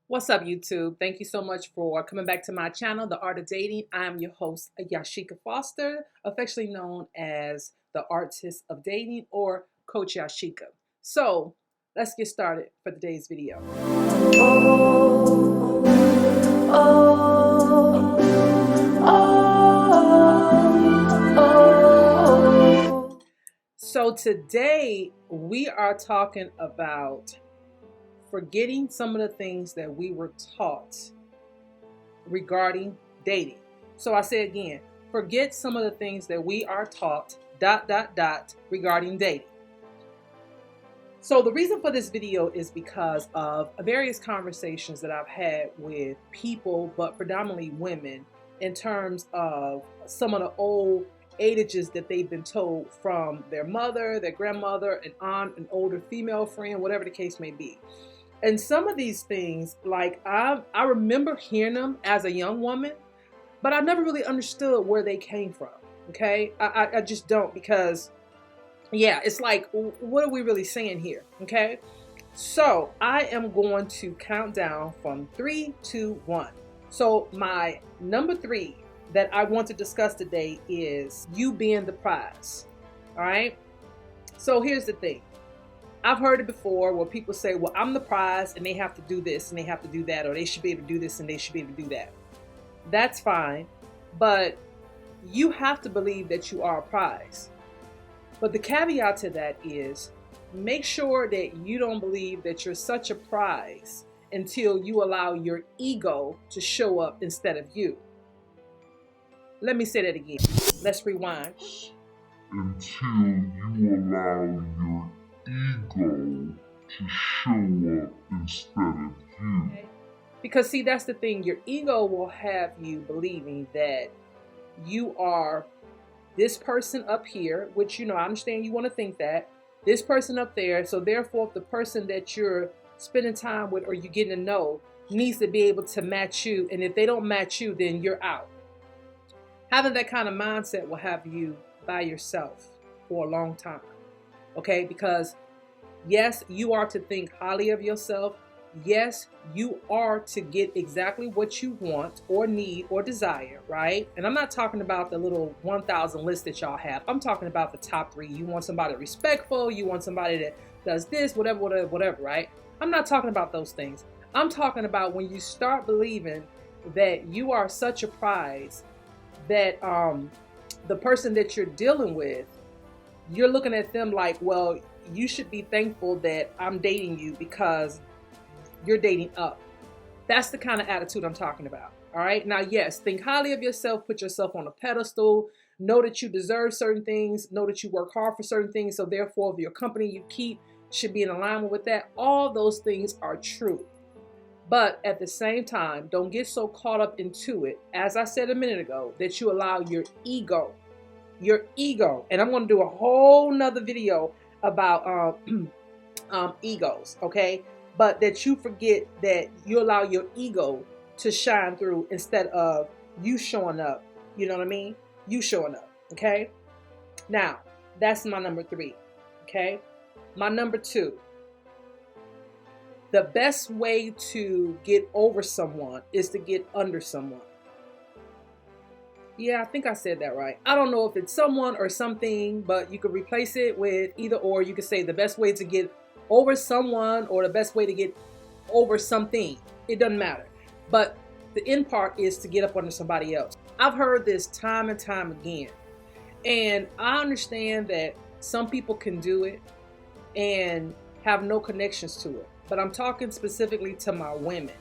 What's up, YouTube? Thank you so much for coming back to my channel, The Art of Dating. I'm your host, Yashika Foster, affectionately known as the Artist of Dating or Coach Yashika. So let's get started for today's video. So today we are talking about forgetting some of the things that we were taught regarding dating. So I say again, forget some of the things that we are taught regarding dating. So the reason for this video is because of various conversations that I've had with people, but predominantly women, in terms of some of the old adages that they've been told from their mother, their grandmother, an aunt, an older female friend, whatever the case may be. And some of these things, like I remember hearing them as a young woman, but I never really understood where they came from. Okay, I just don't, because yeah, it's like, what are we really saying here? Okay, so I am going to count down from 3, 2, 1. So my number 3 that I want to discuss today is you being the prize. All right, so here's the thing. I've heard it before where people say, well, I'm the prize and they have to do this and they have to do that, or they should be able to do this and they should be able to do that. That's fine, but you have to believe that you are a prize. But the caveat to that is, make sure that you don't believe that you're such a prize until you allow your ego to show up instead of you. Let me say that again. Let's rewind. Until you allow your ego to show up instead of you. Because see, that's the thing. Your ego will have you believing that you are this person up here, which, I understand you want to think that. This person up there, so therefore if the person that you're spending time with or you're getting to know needs to be able to match you, and if they don't match you, then you're out. Having that kind of mindset will have you by yourself for a long time. Okay, because yes, you are to think highly of yourself. Yes, you are to get exactly what you want or need or desire, right? And I'm not talking about the little 1,000 list that y'all have. I'm talking about the top 3. You want somebody respectful. You want somebody that does this, whatever, right? I'm not talking about those things. I'm talking about when you start believing that you are such a prize that the person that you're dealing with, you're looking at them like, well, you should be thankful that I'm dating you because you're dating up. That's the kind of attitude I'm talking about. All right. Now, yes, think highly of yourself, put yourself on a pedestal, know that you deserve certain things, know that you work hard for certain things. So therefore, your company you keep should be in alignment with that. All those things are true. But at the same time, don't get so caught up into it, as I said a minute ago, that you allow your ego, and I'm going to do a whole nother video about egos, okay? But that you forget that you allow your ego to shine through instead of you showing up. You know what I mean? You showing up, okay? Now, that's my number 3, okay? My number 2. The best way to get over someone is to get under someone. Yeah, I think I said that right. I don't know if it's someone or something, but you could replace it with either or. You could say the best way to get over someone or the best way to get over something. It doesn't matter. But the end part is to get up under somebody else. I've heard this time and time again. And I understand that some people can do it and have no connections to it. But I'm talking specifically to my women.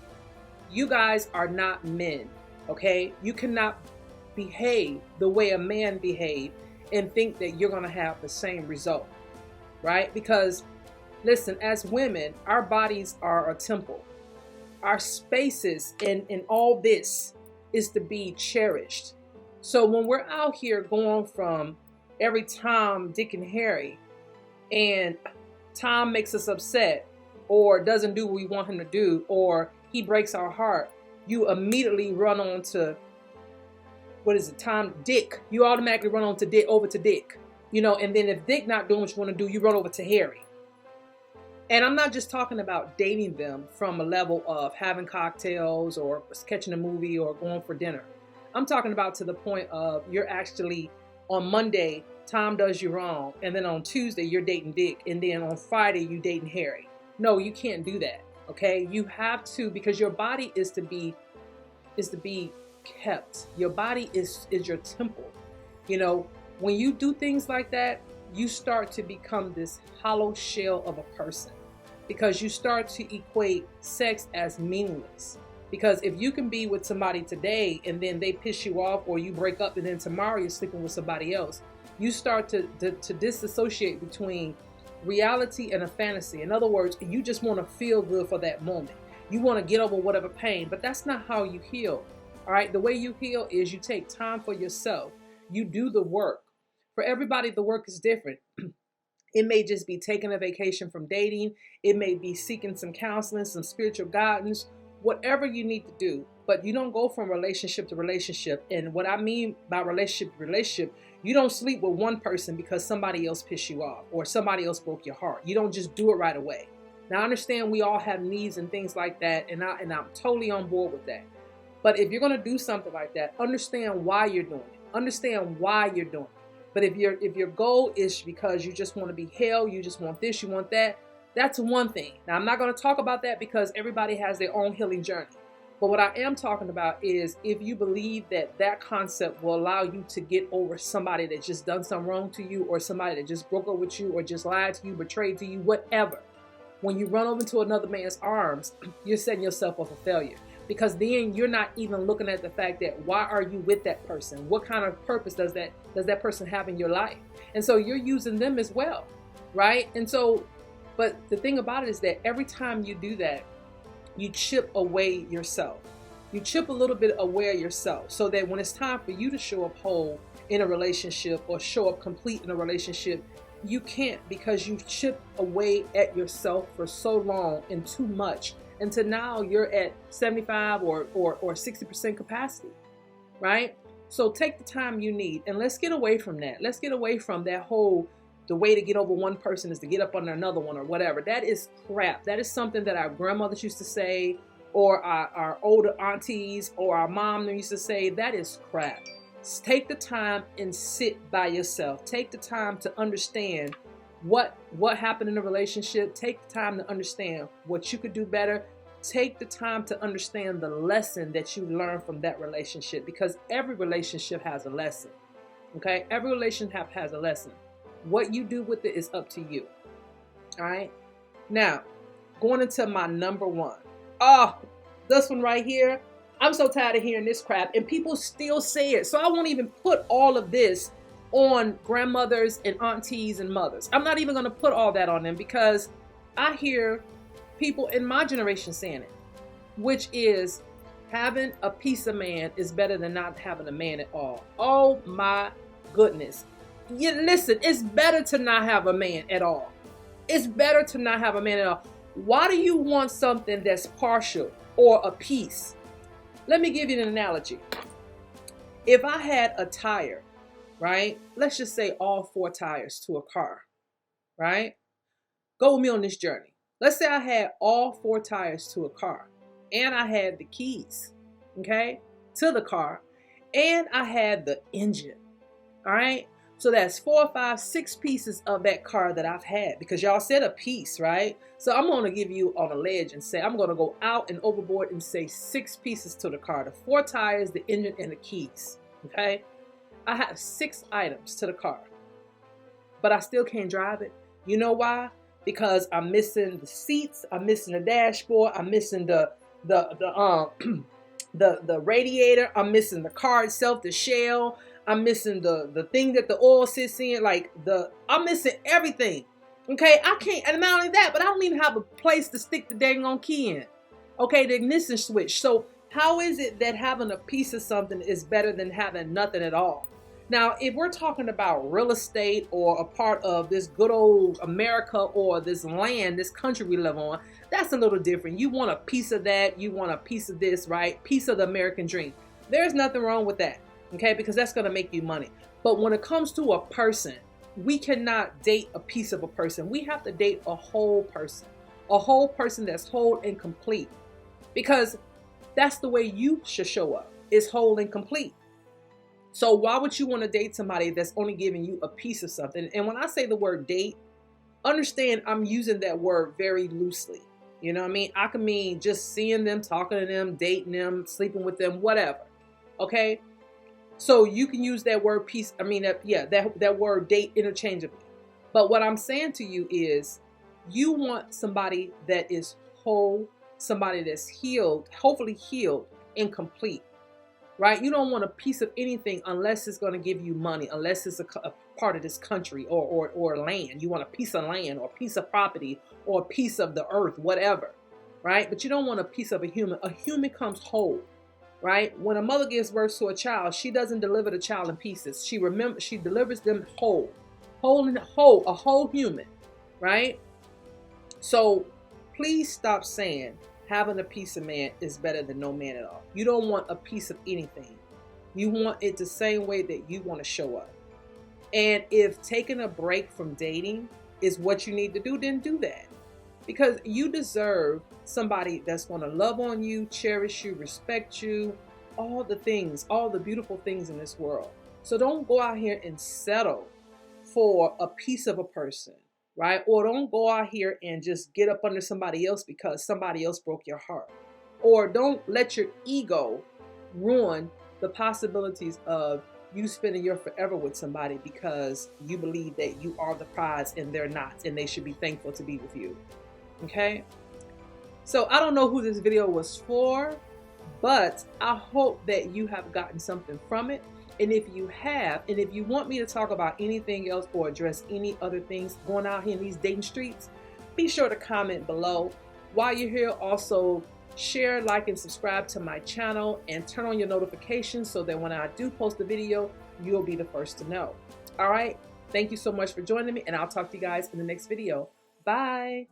You guys are not men, okay? You cannot behave the way a man behaves and think that you're going to have the same result, right? Because listen, as women, our bodies are a temple. Our spaces in all this is to be cherished. So when we're out here going from every Tom, Dick, and Harry, and Tom makes us upset or doesn't do what we want him to do, or he breaks our heart, you immediately run on to, what is it, Tom, Dick. You automatically run on to Dick, over to Dick. And then if Dick not doing what you want to do, you run over to Harry. And I'm not just talking about dating them from a level of having cocktails or catching a movie or going for dinner. I'm talking about to the point of you're actually on Monday, Tom does you wrong, and then on Tuesday you're dating Dick, and then on Friday you dating Harry. No, you can't do that. Okay, you have to, because your body is to be kept. Your body is your temple. You know, when you do things like that, you start to become this hollow shell of a person, because you start to equate sex as meaningless. Because if you can be with somebody today and then they piss you off, or you break up and then tomorrow you're sleeping with somebody else, you start to disassociate between reality and a fantasy. In other words, you just want to feel good for that moment. You want to get over whatever pain, but that's not how you heal. All right, the way you heal is you take time for yourself. You do the work. For everybody, the work is different. It may just be taking a vacation from dating. It may be seeking some counseling, some spiritual guidance, whatever you need to do. But you don't go from relationship to relationship. And what I mean by relationship to relationship, you don't sleep with one person because somebody else pissed you off or somebody else broke your heart. You don't just do it right away. Now, I understand we all have needs and things like that, and I'm totally on board with that. But if you're going to do something like that, understand why you're doing it. Understand why you're doing it. But if your goal is because you just want to be held, you just want this, you want that, that's one thing. Now, I'm not going to talk about that because everybody has their own healing journey. But what I am talking about is if you believe that that concept will allow you to get over somebody that just done something wrong to you, or somebody that just broke up with you, or just lied to you, betrayed to you, whatever. When you run over to another man's arms, you're setting yourself up for failure. Because then you're not even looking at the fact that why are you with that person? What kind of purpose does that person have in your life? And so you're using them as well, right? And so, but the thing about it is that every time you do that, you chip away yourself. You chip a little bit away of yourself, so that when it's time for you to show up whole in a relationship or show up complete in a relationship, you can't, because you chip away at yourself for so long and too much. Until now you're at 75 or 60% capacity, right? So take the time you need, and let's get away from that. Let's get away from that whole, the way to get over one person is to get up under another one or whatever. That is crap. That is something that our grandmothers used to say, or our older aunties, or our mom used to say. That is crap. Take the time and sit by yourself. Take the time to understand what happened in a relationship. Take the time to understand what you could do better. Take the time to understand the lesson that you learned from that relationship, because every relationship has a lesson. Okay? Every relationship has a lesson. What you do with it is up to you. All right? Now, going into my number one. Oh, this one right here. I'm so tired of hearing this crap, and people still say it. So I won't even put all of this on grandmothers and aunties and mothers. I'm not even going to put all that on them, because I hear people in my generation saying it, which is having a piece of man is better than not having a man at all. Oh my goodness. Listen, it's better to not have a man at all. It's better to not have a man at all. Why do you want something that's partial or a piece? Let me give you an analogy. If I had a tire, right? Let's just say all 4 tires to a car, right? Go with me on this journey. Let's say I had all 4 tires to a car, and I had the keys, okay, to the car, and I had the engine, all right? So that's 4, 5, 6 pieces of that car that I've had, because y'all said a piece, right? So I'm going to give you on a ledge and say, I'm going to go out and overboard and say 6 pieces to the car: the 4 tires, the engine, and the keys, okay? I have 6 items to the car, but I still can't drive it. You know why? Because I'm missing the seats, I'm missing the dashboard, I'm missing the radiator, I'm missing the car itself, the shell, I'm missing the thing that the oil sits in, I'm missing everything. Okay, I can't, and not only that, but I don't even have a place to stick the dang on key in. Okay, the ignition switch. So how is it that having a piece of something is better than having nothing at all? Now, if we're talking about real estate or a part of this good old America or this land, this country we live on, that's a little different. You want a piece of that. You want a piece of this, right? Piece of the American dream. There's nothing wrong with that, okay? Because that's going to make you money. But when it comes to a person, we cannot date a piece of a person. We have to date a whole person. A whole person that's whole and complete. Because that's the way you should show up, is whole and complete. So why would you want to date somebody that's only giving you a piece of something? And when I say the word date, understand I'm using that word very loosely. You know what I mean? I can mean just seeing them, talking to them, dating them, sleeping with them, whatever. Okay? So you can use that word piece, that word date interchangeably. But what I'm saying to you is you want somebody that is whole, somebody that's healed, hopefully healed and complete. Right? You don't want a piece of anything unless it's going to give you money, unless it's a part of this country or land. You want a piece of land or a piece of property or a piece of the earth, whatever. Right? But you don't want a piece of a human. A human comes whole. Right? When a mother gives birth to a child, she doesn't deliver the child in pieces. She delivers them whole. A whole human. Right? So please stop saying having a piece of man is better than no man at all. You don't want a piece of anything. You want it the same way that you want to show up. And if taking a break from dating is what you need to do, then do that. Because you deserve somebody that's going to love on you, cherish you, respect you, all the things, all the beautiful things in this world. So don't go out here and settle for a piece of a person. Right? Or don't go out here and just get up under somebody else because somebody else broke your heart. Or don't let your ego ruin the possibilities of you spending your forever with somebody because you believe that you are the prize and they're not, and they should be thankful to be with you. Okay? So I don't know who this video was for, but I hope that you have gotten something from it. And if you have, and if you want me to talk about anything else or address any other things going out here in these dating streets, be sure to comment below. While you're here, also share, like, and subscribe to my channel and turn on your notifications so that when I do post a video, you'll be the first to know. All right. Thank you so much for joining me, and I'll talk to you guys in the next video. Bye.